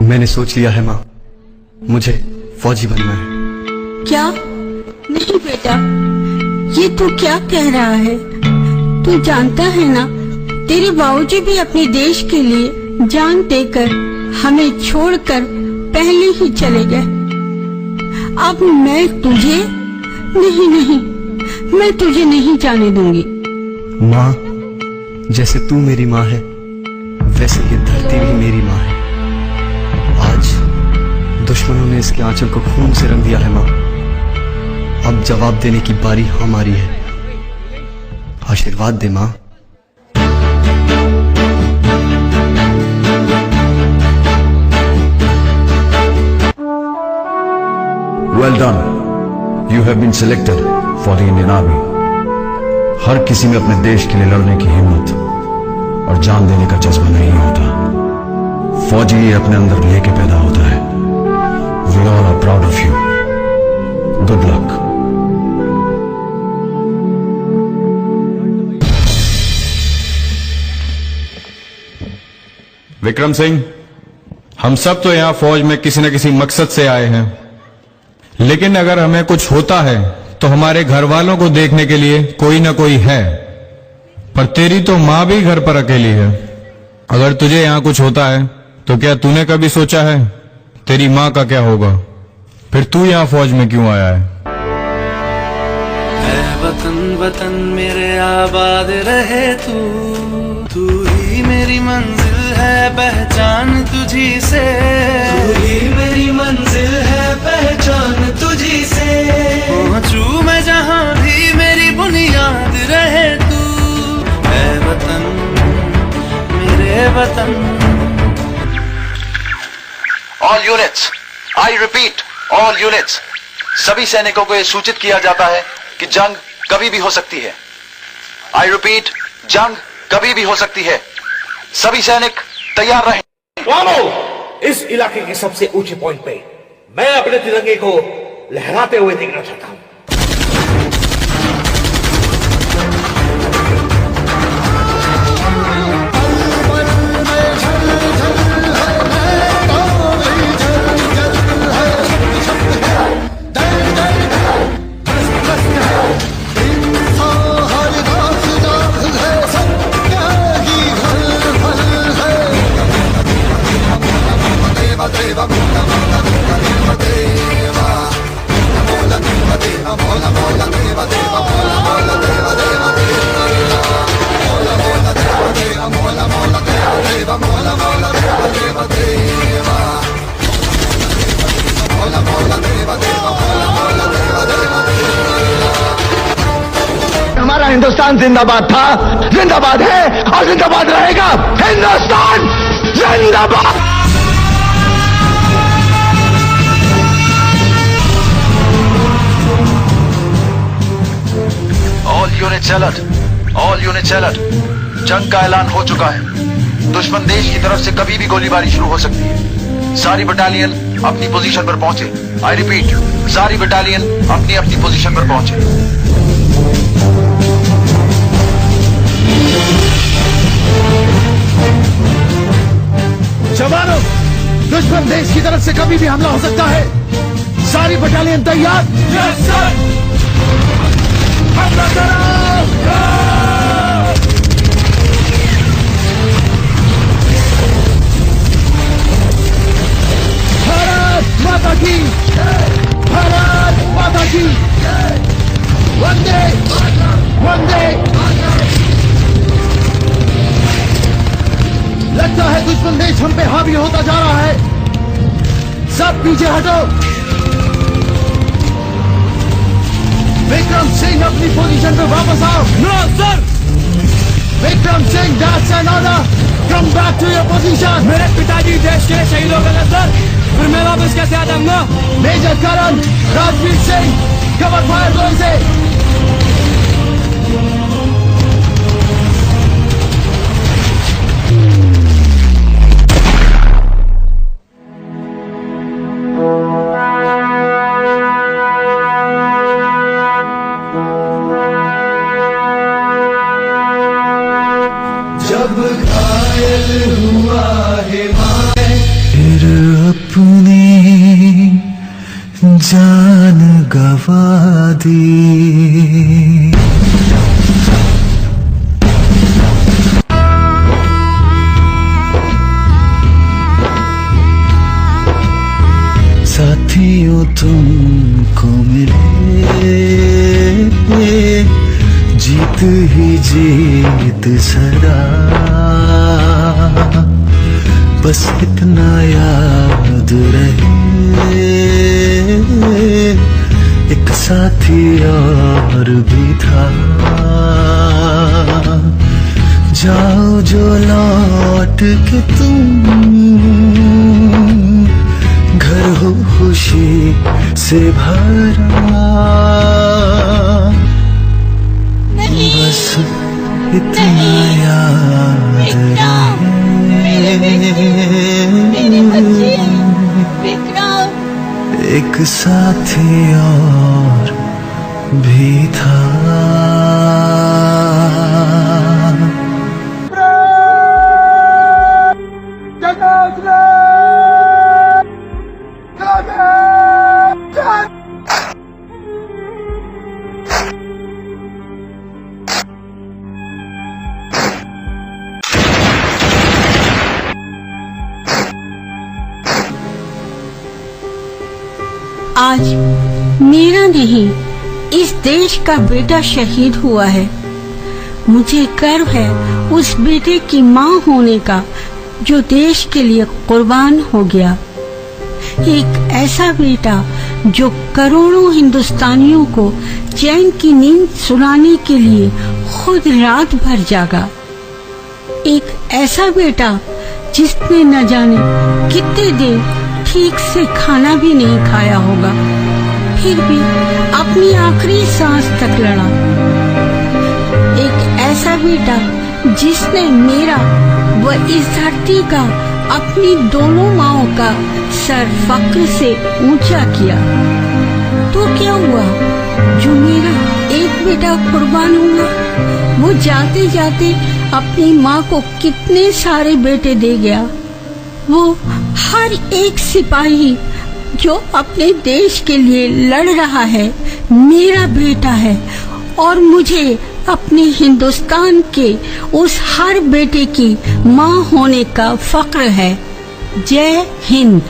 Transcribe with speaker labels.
Speaker 1: मैंने सोच लिया है माँ, मुझे फौजी बनना है।
Speaker 2: क्या? नहीं बेटा, ये तू क्या कह रहा है? तू जानता है ना, तेरे बाबूजी भी अपने देश के लिए जान देकर हमें छोड़कर पहले ही चले गए। अब मैं तुझे नहीं, मैं तुझे नहीं जाने दूंगी।
Speaker 1: माँ, जैसे तू मेरी माँ है, वैसे ये धरती भी मेरी माँ है। आज दुश्मनों ने इसके आंचल को खून से रंग दिया है माँ। अब जवाब देने की बारी हमारी है। आशीर्वाद दे माँ।
Speaker 3: Well done. You have been selected for the Indian Army. हर किसी में अपने देश के लिए लड़ने की हिम्मत और जान देने का जज्बा नहीं होता। फौजी ये अपने अंदर लेके पैदा होता है। We all are proud of you. Good luck.
Speaker 4: Vikram Singh, हम सब तो यहाँ फौज में किसी न किसी मकसद से आए हैं, लेकिन अगर हमें कुछ होता है तो हमारे घर वालों को देखने के लिए कोई ना कोई है। पर तेरी तो माँ भी घर पर अकेली है। अगर तुझे यहाँ कुछ होता है तो क्या तूने कभी सोचा है तेरी माँ का क्या होगा? फिर तू यहाँ फौज में क्यों आया है?
Speaker 5: वतन वतन मेरे आबाद रहे तू ही मेरी मंजिल है, पहचान तुझी से। तू ही मेरी मंजिल है, पहचान तुझी से। पहुंचू मैं जहां भी मेरी बुनियाद रहे तू। है वतन मेरे वतन।
Speaker 6: All units, I repeat, all units, सभी सैनिकों को यह सूचित किया जाता है कि जंग कभी भी हो सकती है। आई रिपीट, जंग कभी भी हो सकती है। सभी सैनिक तैयार रहें।
Speaker 7: इस इलाके के सबसे ऊंचे पॉइंट पे मैं अपने तिरंगे को लहराते हुए देखना चाहता हूं।
Speaker 8: हमारा हिंदुस्तान जिंदाबाद था, जिंदाबाद है और जिंदाबाद रहेगा। हिंदुस्तान जिंदाबाद।
Speaker 6: All units alert, all units alert. जंग का ऐलान हो चुका है। दुश्मन देश की तरफ से कभी भी गोलीबारी शुरू हो सकती है। सारी बटालियन अपनी पोजीशन पर पहुंचे। आई रिपीट, सारी बटालियन अपनी अपनी पोजीशन पर पहुंचे।
Speaker 8: जवानों, दुश्मन देश की तरफ से कभी भी हमला हो सकता है। सारी बटालियन तैयार। Yes sir. हमला करो। भारत माता की, भारत माता की। वंदे वंदे। लगता है दुश्मन देश हम पे हावी होता जा रहा है। सब पीछे हटो। विक्रम सिंह अपनी पोजीशन पे वापस आओ। No sir. Vikram Singh, that's an order. Come back to your position.
Speaker 9: मेरे पिताजी देश के लिए शहीद हो गए सर, फिर मैं वापस कैसे आ जाऊंगा?
Speaker 8: मेजर करण राजवीर सिंह, कवर फायर गोल से।
Speaker 5: जब घायल हुआ है मैं, फिर अपनी जान गवा दी। साथियों तुमको मिले जीत ही जीत सदा, बस इतना याद रहे एक साथी और भी था। जाओ जो लौट के तुम घर हो खुशी से भरा, बस इतना याद एक साथी और भी था।
Speaker 2: आज मेरा नहीं, इस देश का बेटा शहीद हुआ है। मुझे गर्व है उस बेटे की माँ होने का जो देश के लिए कुर्बान हो गया। एक ऐसा बेटा जो करोड़ों हिंदुस्तानियों को चैन की नींद सुलाने के लिए खुद रात भर जागा। एक ऐसा बेटा जिसने न जाने कितने दिन ठीक से खाना भी नहीं खाया होगा, फिर भी अपनी आखिरी सांस तक लड़ा। एक ऐसा बेटा जिसने मेरा व इस धरती का, अपनी दोनों माओं का सर फक्र से ऊंचा किया। तो क्या हुआ जो मेरा एक बेटा कुर्बान हुआ, वो जाते जाते अपनी माँ को कितने सारे बेटे दे गया। वो हर एक सिपाही जो अपने देश के लिए लड़ रहा है मेरा बेटा है, और मुझे अपने हिंदुस्तान के उस हर बेटे की माँ होने का फक्र है। जय हिंद।